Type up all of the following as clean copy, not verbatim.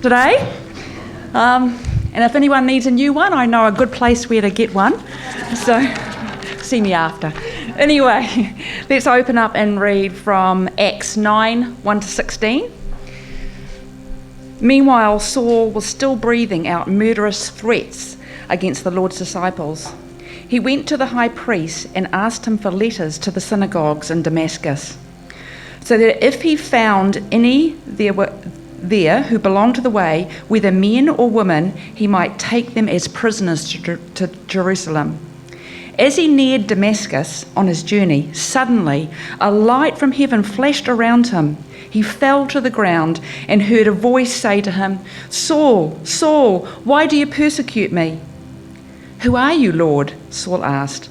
today. And if anyone needs a new one, I know a good place where to get one. So see me after. Anyway, let's open up and read from Acts 9, 1-16. Meanwhile, Saul was still breathing out murderous threats against the Lord's disciples. He went to the high priest and asked him for letters to the synagogues in Damascus, so that if he found any there who belonged to the way, whether men or women, he might take them as prisoners to Jerusalem. As he neared Damascus on his journey, suddenly a light from heaven flashed around him. He fell to the ground and heard a voice say to him, "Saul, Saul, why do you persecute me?" "Who are you, Lord?" Saul asked.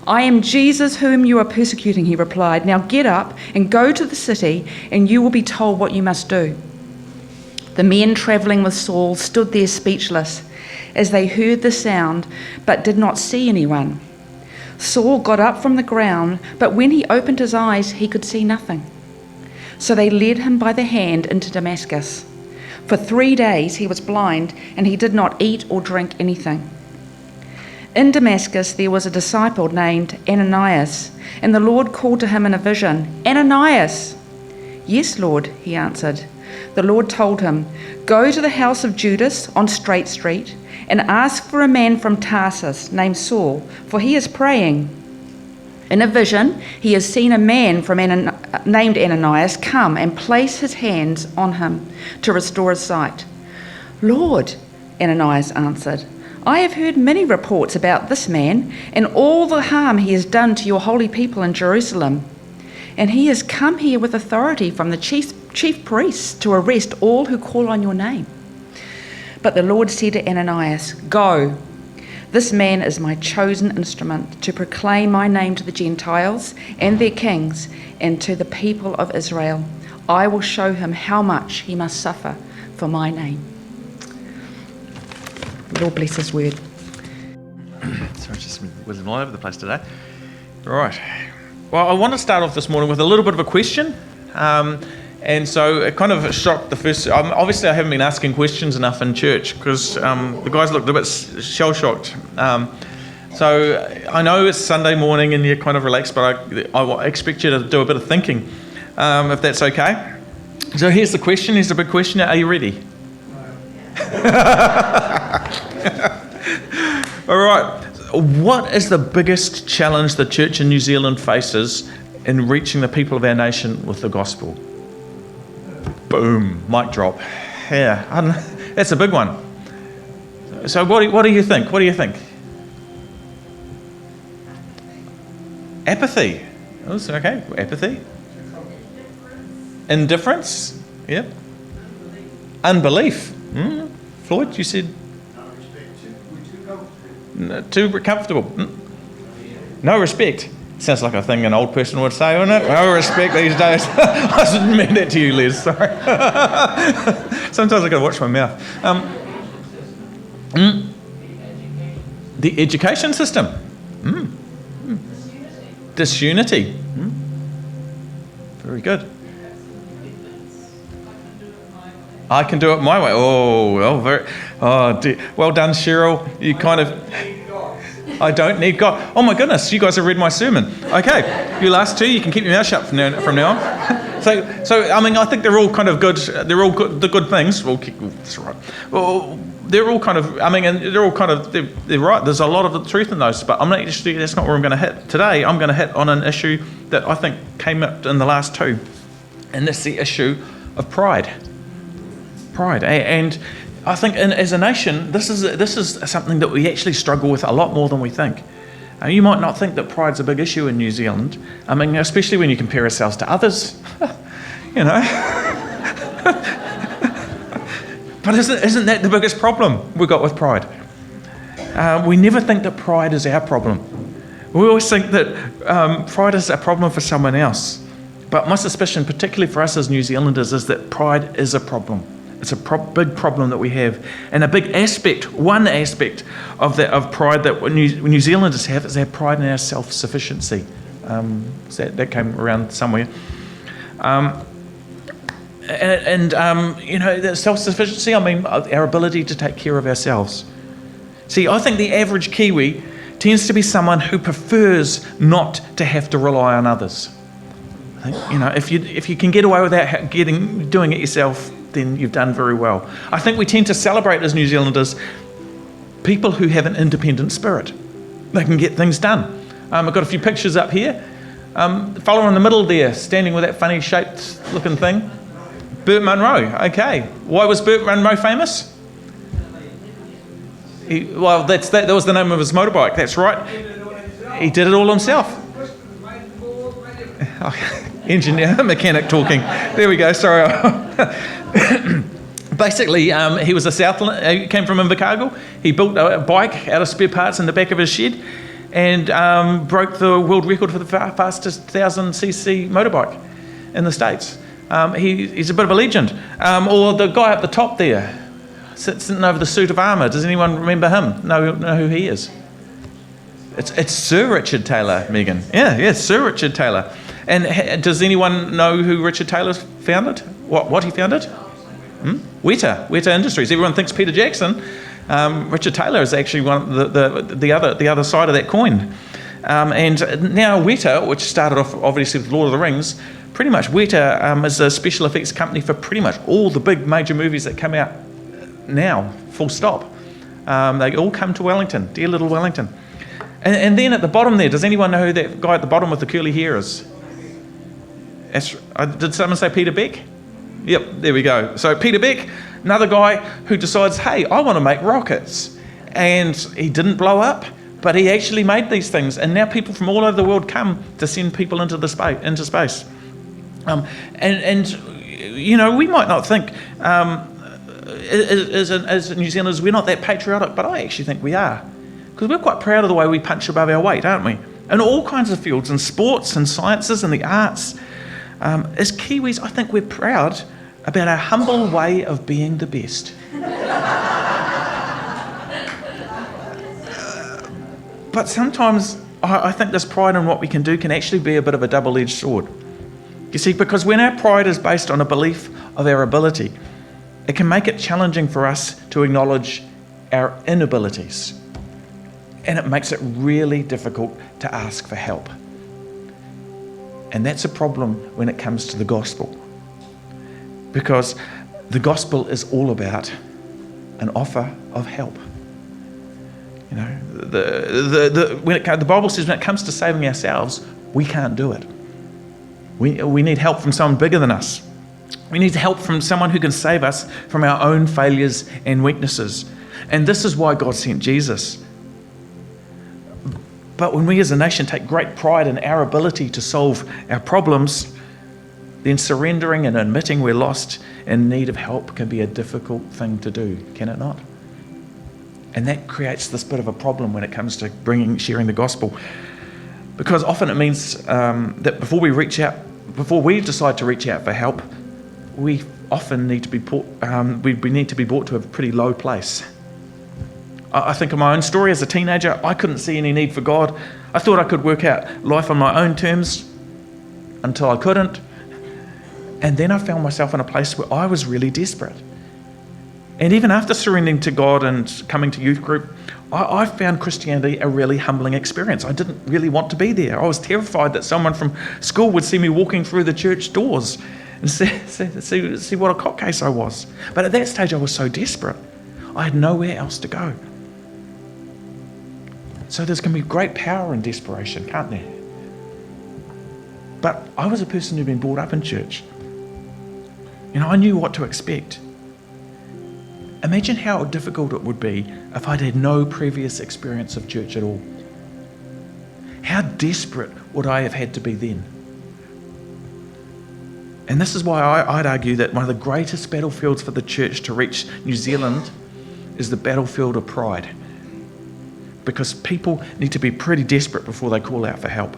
"I am Jesus whom you are persecuting," he replied. "Now get up and go to the city, and you will be told what you must do." The men travelling with Saul stood there speechless as they heard the sound, but did not see anyone. Saul got up from the ground, but when he opened his eyes, he could see nothing. So they led him by the hand into Damascus. For 3 days he was blind, and he did not eat or drink anything. In Damascus there was a disciple named Ananias, and the Lord called to him in a vision, "Ananias!" "Yes, Lord," he answered. The Lord told him, "Go to the house of Judas on Straight Street and ask for a man from Tarsus named Saul, for he is praying. In a vision, he has seen a man named Ananias come and place his hands on him to restore his sight." "Lord," Ananias answered, "I have heard many reports about this man and all the harm he has done to your holy people in Jerusalem. And he has come here with authority from the chief priests to arrest all who call on your name." But the Lord said to Ananias, "Go. This man is my chosen instrument to proclaim my name to the Gentiles and their kings and to the people of Israel. I will show him how much he must suffer for my name." Lord bless his word. Sorry, just whizzing all over the place today. Right. Well, I want to start off this morning with a little bit of a question. And so it kind of shocked the first... obviously, I haven't been asking questions enough in church because the guys looked a bit shell-shocked. So I know it's Sunday morning and you're kind of relaxed, but I expect you to do a bit of thinking, if that's okay. So here's the question. Here's the big question. Are you ready? All right. What is the biggest challenge the church in New Zealand faces in reaching the people of our nation with the gospel? Boom, mic drop. Yeah, that's a big one. So what do you think? What do you think? Apathy. Oh, okay, apathy. Indifference. Yep. Unbelief. Floyd, you said... Too comfortable. No respect. Sounds like a thing an old person would say, wouldn't it? No respect these days. I didn't mean that to you, Liz, sorry. Sometimes I've got to watch my mouth. The education system. Disunity. Very good. I can do it my way. Well done, Cheryl. You kind of... I don't need God. Oh my goodness, you guys have read my sermon. Okay, you last two, you can keep your mouth shut from now on. So I mean, I think they're all kind of good. They're all good. The good things. That's right. Well, they're all kind of. I mean, and they're all kind of. They're right. There's a lot of the truth in those. But I'm not actually. That's not where I'm going to hit today. I'm going to hit on an issue that I think came up in the last two, and that's the issue of pride. Pride, and I think as a nation, this is something that we actually struggle with a lot more than we think. You might not think that pride's a big issue in New Zealand. I mean, especially when you compare ourselves to others, you know. But isn't that the biggest problem we've got with pride? We never think that pride is our problem. We always think that pride is a problem for someone else. But my suspicion, particularly for us as New Zealanders, is that pride is a problem. It's a big problem that we have. And a big aspect, one aspect of pride that New Zealanders have is our pride in our self-sufficiency. So that came around somewhere. The self-sufficiency, our ability to take care of ourselves. See, I think the average Kiwi tends to be someone who prefers not to have to rely on others. I think, if you can get away without doing it yourself, then you've done very well. I think we tend to celebrate as New Zealanders people who have an independent spirit. They can get things done. I've got a few pictures up here. The fellow in the middle there, standing with that funny shaped looking thing, Burt Monroe. Okay, why was Burt Monroe famous? That was the name of his motorbike. That's right. He did it all himself. Engineer, mechanic talking. There we go. Sorry. Basically, he was he came from Invercargill. He built a bike out of spare parts in the back of his shed, and broke the world record for the fastest 1,000cc motorbike in the States. He's a bit of a legend. Or the guy up the top there, sitting over the suit of armour. Does anyone remember him? Know who he is? It's Sir Richard Taylor, Megan. Yeah, Sir Richard Taylor. And does anyone know who Richard Taylor founded? What he founded? Weta Industries. Everyone thinks Peter Jackson. Richard Taylor is actually one of the other side of that coin. And now Weta, which started off obviously with Lord of the Rings, pretty much Weta is a special effects company for pretty much all the big major movies that come out now, full stop. They all come to Wellington, dear little Wellington. And then at the bottom there, does anyone know who that guy at the bottom with the curly hair is? Did someone say Peter Beck? Yep, there we go. So Peter Beck, another guy who decides, hey, I want to make rockets. And he didn't blow up, but he actually made these things. And now people from all over the world come to send people into space. We might not think, as New Zealanders, we're not that patriotic, but I actually think we are. Because we're quite proud of the way we punch above our weight, aren't we? In all kinds of fields, in sports and sciences and the arts. As Kiwis, I think we're proud about our humble way of being the best. But sometimes I think this pride in what we can do can actually be a bit of a double-edged sword. You see, because when our pride is based on a belief of our ability, it can make it challenging for us to acknowledge our inabilities. And it makes it really difficult to ask for help. And that's a problem when it comes to the gospel. Because the gospel is all about an offer of help. The Bible says when it comes to saving ourselves, we can't do it. We need help from someone bigger than us. We need help from someone who can save us from our own failures and weaknesses. And this is why God sent Jesus. But when we as a nation take great pride in our ability to solve our problems, then surrendering and admitting we're lost in need of help can be a difficult thing to do, can it not? And that creates this bit of a problem when it comes to sharing the gospel. Because often it means that before we decide to reach out for help, we often need to be we need to be brought to a pretty low place. I think of my own story as a teenager. I couldn't see any need for God. I thought I could work out life on my own terms until I couldn't. And then I found myself in a place where I was really desperate. And even after surrendering to God and coming to youth group, I found Christianity a really humbling experience. I didn't really want to be there. I was terrified that someone from school would see me walking through the church doors and see what a cock case I was. But at that stage I was so desperate. I had nowhere else to go. So there's going to be great power in desperation, can't there? But I was a person who'd been brought up in church. I knew what to expect. Imagine how difficult it would be if I'd had no previous experience of church at all. How desperate would I have had to be then? And this is why I'd argue that one of the greatest battlefields for the church to reach New Zealand is the battlefield of pride. Because people need to be pretty desperate before they call out for help.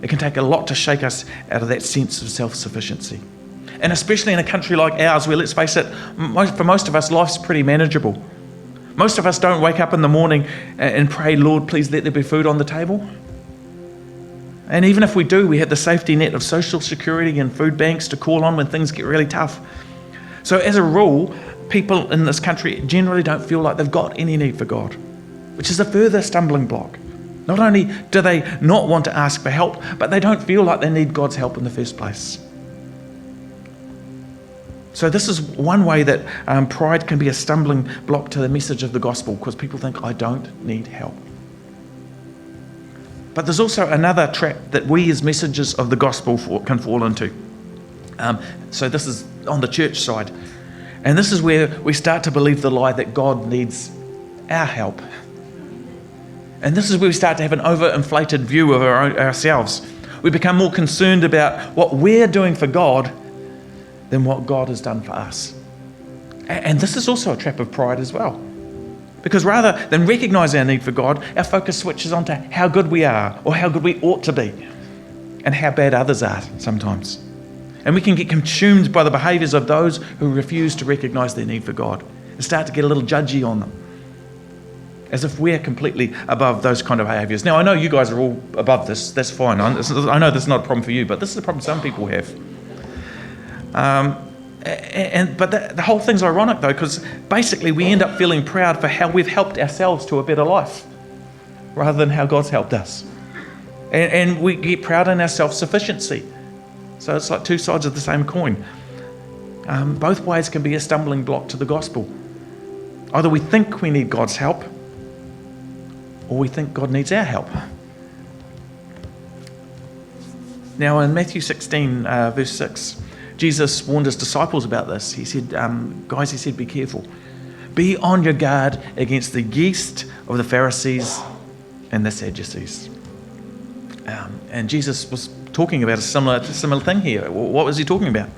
It can take a lot to shake us out of that sense of self-sufficiency. And especially in a country like ours where, let's face it, for most of us, life's pretty manageable. Most of us don't wake up in the morning and pray, Lord, please let there be food on the table. And even if we do, we have the safety net of social security and food banks to call on when things get really tough. So as a rule, people in this country generally don't feel like they've got any need for God, which is a further stumbling block. Not only do they not want to ask for help, but they don't feel like they need God's help in the first place. So this is one way that pride can be a stumbling block to the message of the gospel, because people think, I don't need help. But there's also another trap that we as messengers of the gospel can fall into. So this is on the church side. And this is where we start to believe the lie that God needs our help. And this is where we start to have an overinflated view of ourselves. We become more concerned about what we're doing for God than what God has done for us. And this is also a trap of pride as well. Because rather than recognise our need for God, our focus switches onto how good we are or how good we ought to be and how bad others are sometimes. And we can get consumed by the behaviours of those who refuse to recognise their need for God and start to get a little judgy on them, as if we're completely above those kind of behaviours. Now, I know you guys are all above this. That's fine. I know this is not a problem for you, but this is a problem some people have. But the whole thing's ironic, though, because basically we end up feeling proud for how we've helped ourselves to a better life rather than how God's helped us. And we get proud in our self-sufficiency. So it's like two sides of the same coin. Both ways can be a stumbling block to the gospel. Either we think we need God's help, or we think God needs our help. Now in Matthew 16, verse 6, Jesus warned his disciples about this. He said, guys, he said, be careful. Be on your guard against the yeast of the Pharisees and the Sadducees. And Jesus was talking about a similar thing here. What was he talking about?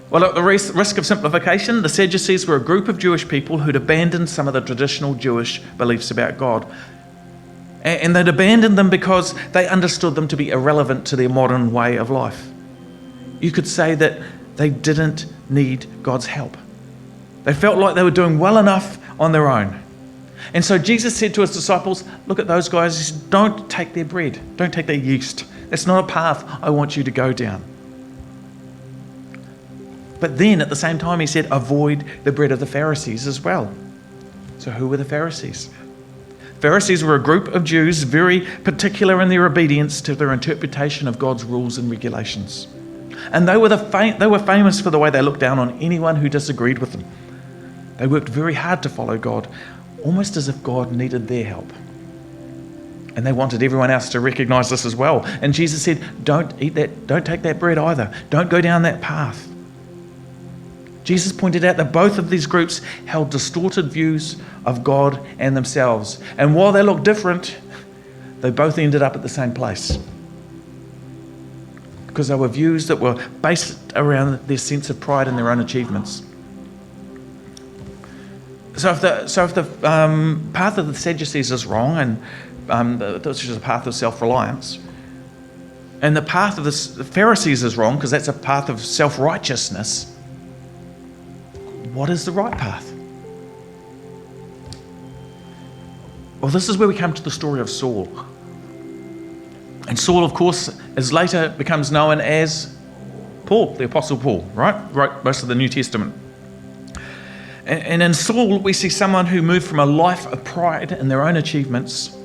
Well, at the risk of simplification, the Sadducees were a group of Jewish people who'd abandoned some of the traditional Jewish beliefs about God. And they'd abandoned them because they understood them to be irrelevant to their modern way of life. You could say that they didn't need God's help. They felt like they were doing well enough on their own. And so Jesus said to his disciples, look at those guys, he said, don't take their bread, don't take their yeast. That's not a path I want you to go down. But then at the same time he said, avoid the bread of the Pharisees as well. So who were the Pharisees? Pharisees were a group of Jews very particular in their obedience to their interpretation of God's rules and regulations. And they were famous for the way they looked down on anyone who disagreed with them. They worked very hard to follow God, almost as if God needed their help. And they wanted everyone else to recognise this as well. And Jesus said, don't eat that, don't take that bread either. Don't go down that path. Jesus pointed out that both of these groups held distorted views of God and themselves. And while they looked different, they both ended up at the same place. Because they were views that were based around their sense of pride in their own achievements. So if the path of the Sadducees is wrong, and this is a path of self-reliance, and the path of the Pharisees is wrong because that's a path of self-righteousness, what is the right path? Well, this is where we come to the story of Saul. And Saul, of course, later becomes known as Paul, the Apostle Paul, right? Wrote most of the New Testament. And in Saul, we see someone who moved from a life of pride in their own achievements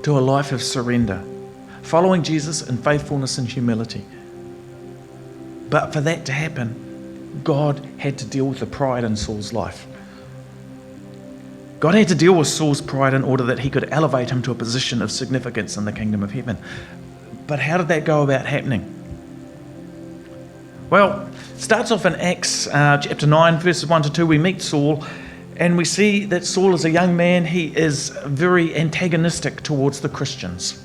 to a life of surrender, following Jesus in faithfulness and humility. But for that to happen, God had to deal with the pride in Saul's life. God had to deal with Saul's pride in order that he could elevate him to a position of significance in the kingdom of heaven. But how did that go about happening? Well, it starts off in Acts chapter 9, verses 1 to 2. We meet Saul, and we see that Saul is a young man. He is very antagonistic towards the Christians.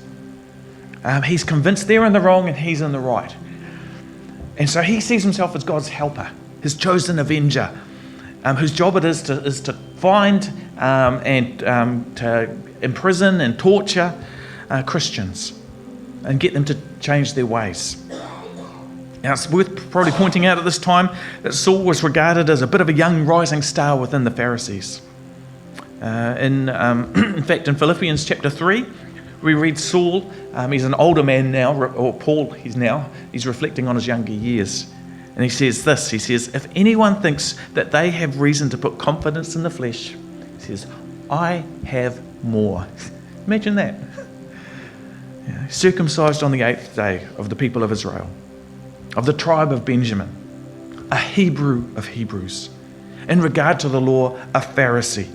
He's convinced they're in the wrong and he's in the right. And so he sees himself as God's helper, his chosen avenger, whose job it is to find and to imprison and torture Christians and get them to change their ways. Now, it's worth probably pointing out at this time that Saul was regarded as a bit of a young rising star within the Pharisees. In fact, in Philippians chapter 3, We read Saul, he's an older man now, or Paul, he's reflecting on his younger years. And he says this, he says, if anyone thinks that they have reason to put confidence in the flesh, he says, I have more. Imagine that. Yeah, circumcised on the 8th day of the people of Israel, of the tribe of Benjamin, a Hebrew of Hebrews, in regard to the law, a Pharisee.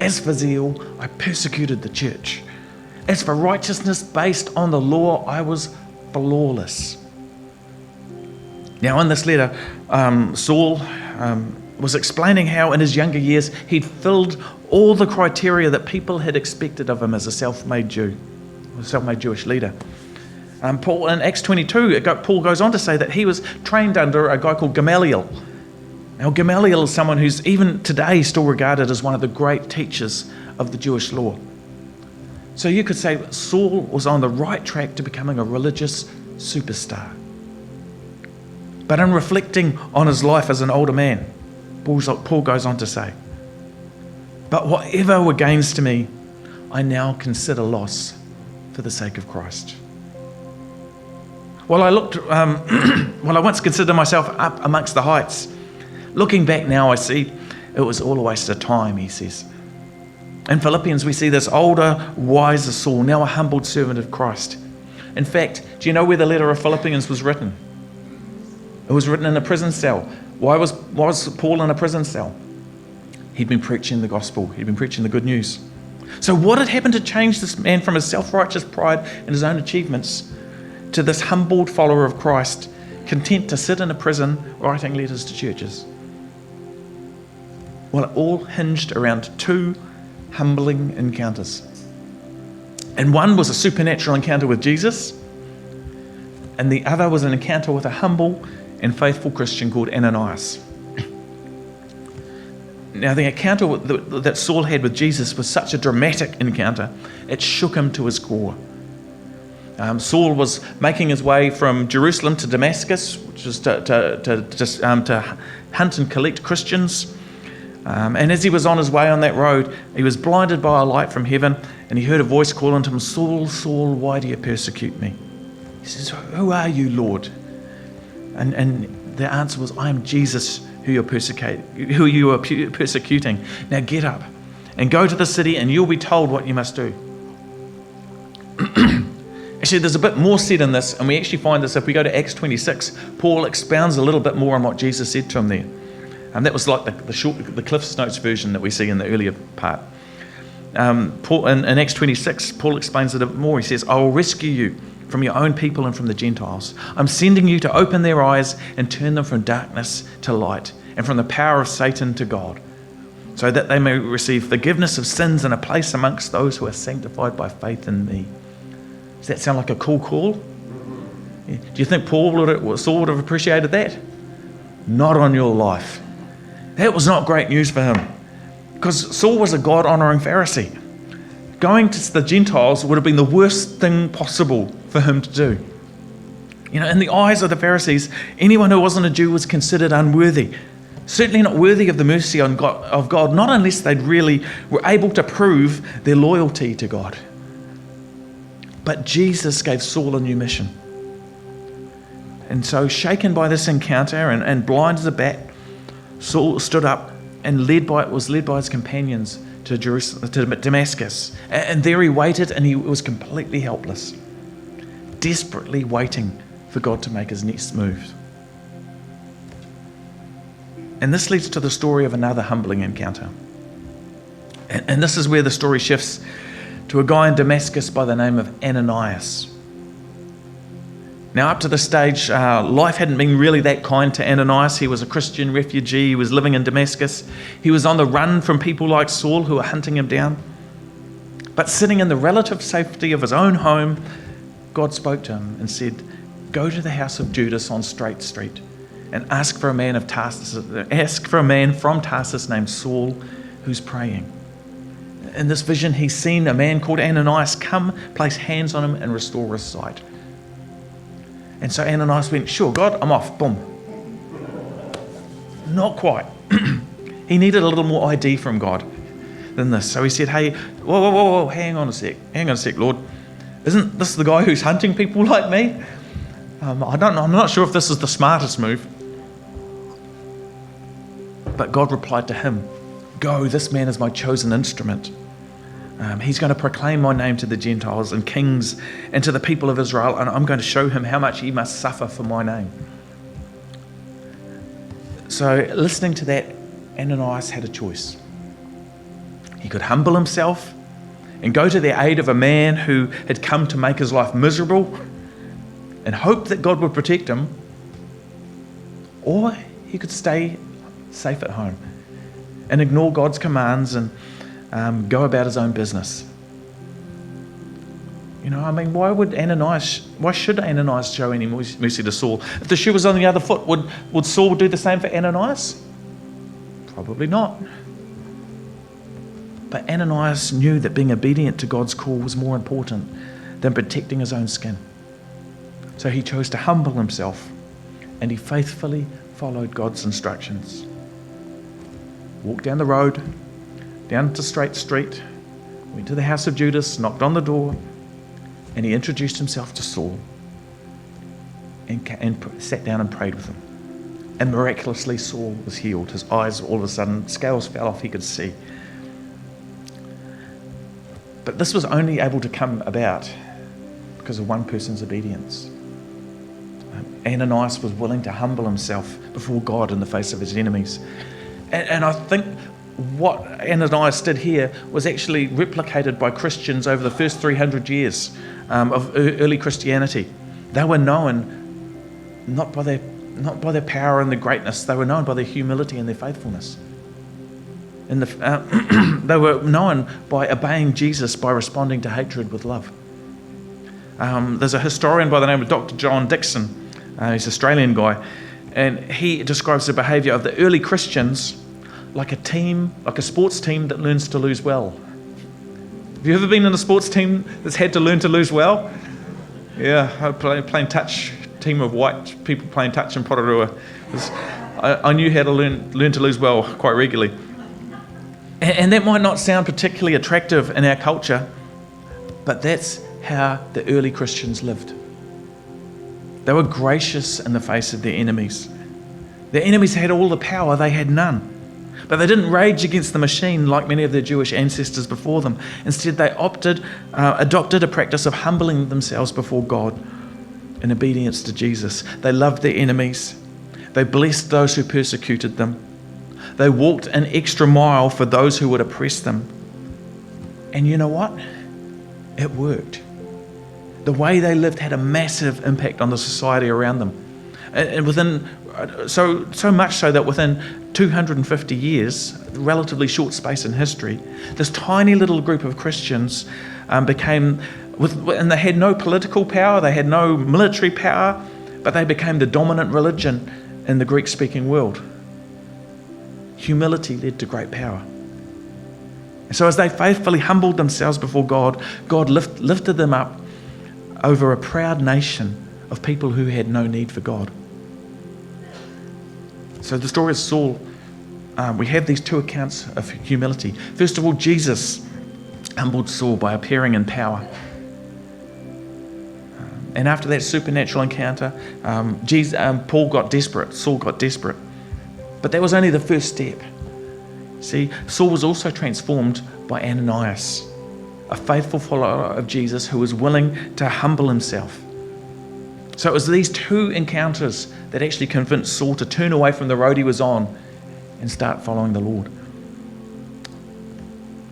As for zeal, I persecuted the church. As for righteousness based on the law, I was flawless. Now in this letter, Saul was explaining how in his younger years he'd filled all the criteria that people had expected of him as a self-made Jew, a self-made Jewish leader. Paul in Acts 22, Paul goes on to say that he was trained under a guy called Gamaliel. Now Gamaliel is someone who's even today still regarded as one of the great teachers of the Jewish law. So you could say Saul was on the right track to becoming a religious superstar. But in reflecting on his life as an older man, Paul goes on to say, but whatever were gains to me, I now consider loss for the sake of Christ. Well, I once considered myself up amongst the heights. Looking back now, I see it was all a waste of time, he says. In Philippians, we see this older, wiser Saul, now a humbled servant of Christ. In fact, do you know where the letter of Philippians was written? It was written in a prison cell. Why was Paul in a prison cell? He'd been preaching the gospel. He'd been preaching the good news. So what had happened to change this man from his self-righteous pride and his own achievements to this humbled follower of Christ, content to sit in a prison writing letters to churches? Well, it all hinged around two humbling encounters. And one was a supernatural encounter with Jesus, and the other was an encounter with a humble and faithful Christian called Ananias. Now, the encounter that Saul had with Jesus was such a dramatic encounter, it shook him to his core. Saul was making his way from Jerusalem to Damascus, which was to hunt and collect Christians. And as he was on his way on that road, he was blinded by a light from heaven, and he heard a voice call unto him, Saul, Saul, why do you persecute me? He says, who are you, Lord? And the answer was, I am Jesus who you are persecuting. Now get up and go to the city, and you'll be told what you must do. Actually, there's a bit more said in this, and we actually find this if we go to Acts 26. Paul expounds a little bit more on what Jesus said to him there. And that was like the Cliff's Notes version that we see in the earlier part. Paul, in Acts 26, Paul explains it a bit more. He says, I will rescue you from your own people and from the Gentiles. I'm sending you to open their eyes and turn them from darkness to light and from the power of Satan to God, so that they may receive forgiveness of sins and a place amongst those who are sanctified by faith in me. Does that sound like a cool call? Yeah. Do you think Saul would have appreciated that? Not on your life. That was not great news for him, because Saul was a God-honouring Pharisee. Going to the Gentiles would have been the worst thing possible for him to do. You know, in the eyes of the Pharisees, anyone who wasn't a Jew was considered unworthy. Certainly not worthy of the mercy of God, not unless they really were able to prove their loyalty to God. But Jesus gave Saul a new mission. And so, shaken by this encounter and blind as a bat, Saul stood up and was led by his companions to Damascus. And there he waited, and he was completely helpless, desperately waiting for God to make his next move. And this leads to the story of another humbling encounter. And this is where the story shifts to a guy in Damascus by the name of Ananias. Now, up to this stage, life hadn't been really that kind to Ananias. He was a Christian refugee. He was living in Damascus. He was on the run from people like Saul who were hunting him down. But sitting in the relative safety of his own home, God spoke to him and said, go to the house of Judas on Straight Street and ask for a man from Tarsus named Saul who's praying. In this vision, he's seen a man called Ananias come, place hands on him, and restore his sight. And so Ananias went, sure, God, I'm off. Boom. Not quite. He needed a little more ID from God than this. So he said, hey, whoa, hang on a sec, Lord. Isn't this the guy who's hunting people like me? I'm not sure if this is the smartest move. But God replied to him, "Go, this man is my chosen instrument. He's going to proclaim my name to the Gentiles and kings and to the people of Israel, and I'm going to show him how much he must suffer for my name." So listening to that, Ananias had a choice. He could humble himself and go to the aid of a man who had come to make his life miserable and hope that God would protect him, or he could stay safe at home and ignore God's commands and go about his own business. Why should Ananias show any mercy to Saul? If the shoe was on the other foot, would Saul do the same for Ananias? Probably not. But Ananias knew that being obedient to God's call was more important than protecting his own skin. So he chose to humble himself, and he faithfully followed God's instructions. Walked down the road, down to Straight Street, went to the house of Judas, knocked on the door, and he introduced himself to Saul and sat down and prayed with him. And miraculously, Saul was healed. His eyes, all of a sudden, scales fell off, he could see. But this was only able to come about because of one person's obedience. Ananias was willing to humble himself before God in the face of his enemies. And I think what Ananias did here was actually replicated by Christians over the first 300 years of early Christianity. They were known not by their power and their greatness. They were known by their humility and their faithfulness. They were known by obeying Jesus, by responding to hatred with love. There's a historian by the name of Dr. John Dixon. He's an Australian guy, and he describes the behaviour of the early Christians like a sports team that learns to lose well. Have you ever been in a sports team that's had to learn to lose well? Yeah, playing touch, team of white people playing touch in Porirua. I knew how to learn to lose well quite regularly. And that might not sound particularly attractive in our culture, but that's how the early Christians lived. They were gracious in the face of their enemies. Their enemies had all the power, they had none. But they didn't rage against the machine like many of their Jewish ancestors before them. Instead, they adopted a practice of humbling themselves before God in obedience to Jesus. They loved their enemies. They blessed those who persecuted them. They walked an extra mile for those who would oppress them. And you know what? It worked. The way they lived had a massive impact on the society around them. And within so much so that within 250 years, a relatively short space in history, this tiny little group of Christians and they had no political power, they had no military power, but they became the dominant religion in the Greek-speaking world. Humility led to great power. And so as they faithfully humbled themselves before God, God lifted them up over a proud nation of people who had no need for God. So the story of Saul, we have these two accounts of humility. First of all, Jesus humbled Saul by appearing in power. And after that supernatural encounter, Saul got desperate. But that was only the first step. See, Saul was also transformed by Ananias, a faithful follower of Jesus who was willing to humble himself. So it was these two encounters that actually convinced Saul to turn away from the road he was on and start following the Lord.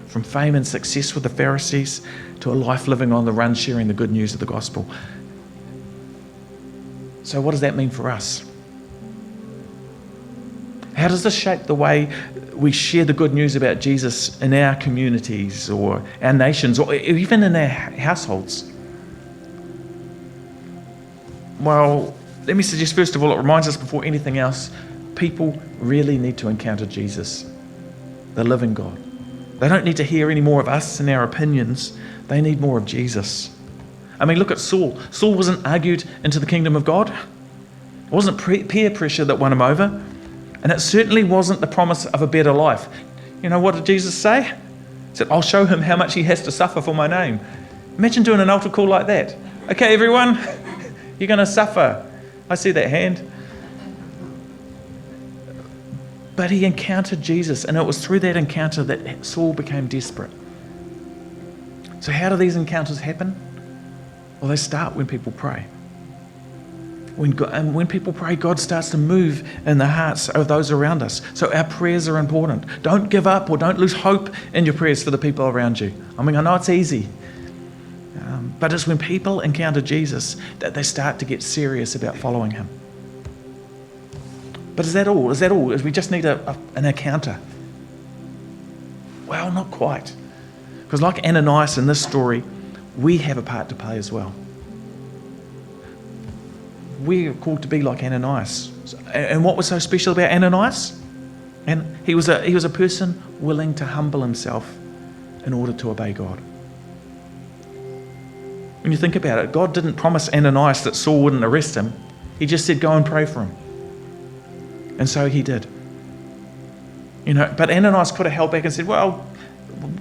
From fame and success with the Pharisees to a life living on the run, sharing the good news of the gospel. So what does that mean for us? How does this shape the way we share the good news about Jesus in our communities or our nations or even in our households? Well, let me suggest first of all, it reminds us before anything else, people really need to encounter Jesus, the living God. They don't need to hear any more of us and our opinions. They need more of Jesus. I mean, look at Saul. Saul wasn't argued into the kingdom of God. It wasn't peer pressure that won him over. And it certainly wasn't the promise of a better life. You know, what did Jesus say? He said, I'll show him how much he has to suffer for my name. Imagine doing an altar call like that. Okay, everyone, you're going to suffer. I see that hand. But he encountered Jesus, and it was through that encounter that Saul became desperate. So how do these encounters happen? Well, they start when people pray. When people pray, God starts to move in the hearts of those around us. So our prayers are important. Don't give up or don't lose hope in your prayers for the people around you. I mean, I know it's easy. But it's when people encounter Jesus that they start to get serious about following him. But is that all? Is we just need an encounter? Well, not quite. Because like Ananias in this story, we have a part to play as well. We are called to be like Ananias. And what was so special about Ananias? And he was a person willing to humble himself in order to obey God. When you think about it, God didn't promise Ananias that Saul wouldn't arrest him. He just said, go and pray for him. And so he did. But Ananias could have held back and said, well,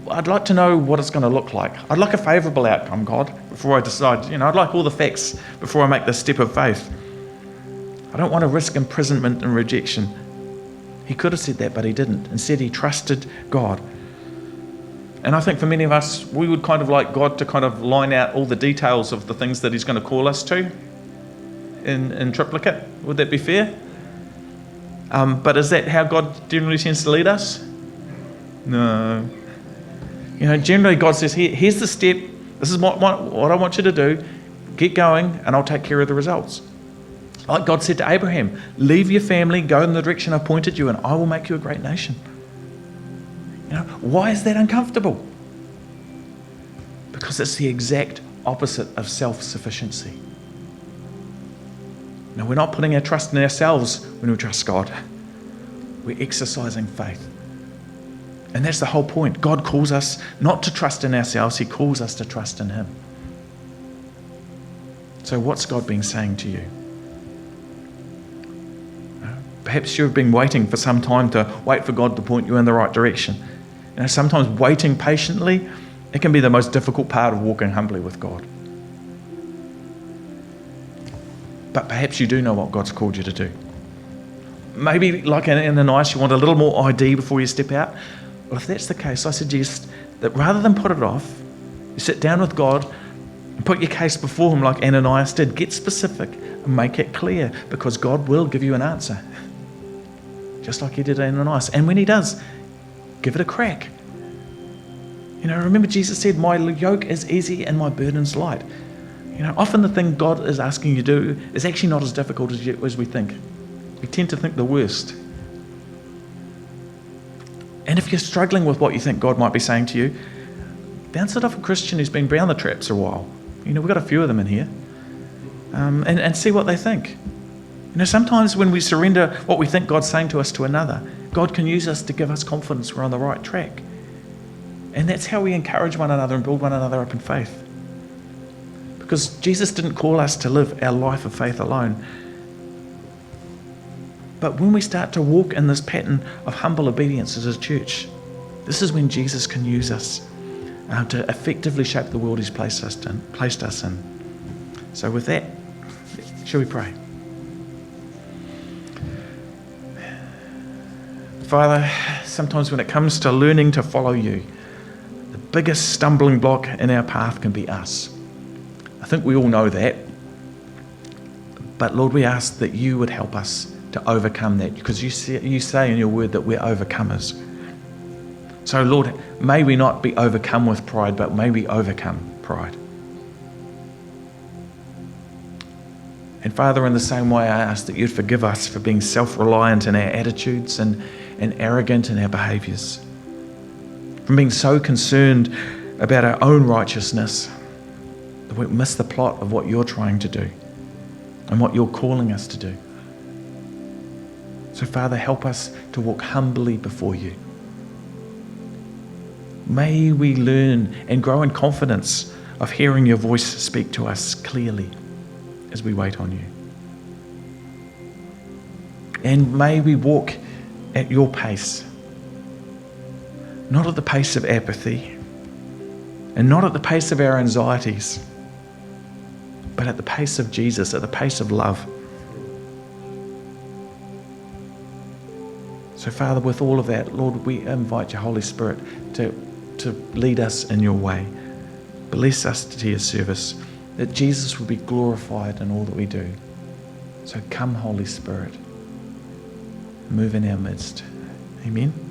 I'd like to know what it's going to look like. I'd like a favourable outcome, God, before I decide. I'd like all the facts before I make this step of faith. I don't want to risk imprisonment and rejection. He could have said that, but he didn't. Instead, he trusted God. And I think for many of us, we would kind of like God to kind of line out all the details of the things that he's going to call us to in triplicate. Would that be fair? But is that how God generally tends to lead us? No. Generally God says, here's the step. This is what I want you to do. Get going and I'll take care of the results. Like God said to Abraham, leave your family, go in the direction I've pointed you, and I will make you a great nation. Why is that uncomfortable? Because it's the exact opposite of self-sufficiency. Now, we're not putting our trust in ourselves when we trust God. We're exercising faith. And that's the whole point. God calls us not to trust in ourselves, he calls us to trust in him. So what's God been saying to you? Perhaps you've been waiting for some time to wait for God to point you in the right direction. Sometimes waiting patiently, it can be the most difficult part of walking humbly with God. But perhaps you do know what God's called you to do. Maybe like in Ananias, you want a little more ID before you step out. Well, if that's the case, I suggest that rather than put it off, you sit down with God and put your case before him like Ananias did. Get specific and make it clear, because God will give you an answer. Just like he did Ananias. And when he does, give it a crack. Remember Jesus said, my yoke is easy and my burden's light. Often the thing God is asking you to do is actually not as difficult as we think. We tend to think the worst. And if you're struggling with what you think God might be saying to you, bounce it off a Christian who's been down the traps a while. We've got a few of them in here. And see what they think. Sometimes when we surrender what we think God's saying to us to another, God can use us to give us confidence we're on the right track. And that's how we encourage one another and build one another up in faith. Because Jesus didn't call us to live our life of faith alone. But when we start to walk in this pattern of humble obedience as a church, this is when Jesus can use us to effectively shape the world he's placed us in. So with that, shall we pray? Father, sometimes when it comes to learning to follow you, the biggest stumbling block in our path can be us. I think we all know that. But Lord, we ask that you would help us to overcome that, because you say in your word that we're overcomers. So Lord, may we not be overcome with pride, but may we overcome pride. And Father, in the same way, I ask that you'd forgive us for being self-reliant in our attitudes and arrogant in our behaviours, from being so concerned about our own righteousness that we miss the plot of what you're trying to do and what you're calling us to do. So Father, help us to walk humbly before you. May we learn and grow in confidence of hearing your voice speak to us clearly as we wait on you. And may we walk at your pace, not at the pace of apathy And not at the pace of our anxieties, but at the pace of Jesus, at the pace of love. So, Father, with all of that, Lord, we invite your Holy Spirit to lead us in your way. Bless us to your service, that Jesus will be glorified in all that we do. So come, Holy Spirit, move in our midst. Amen.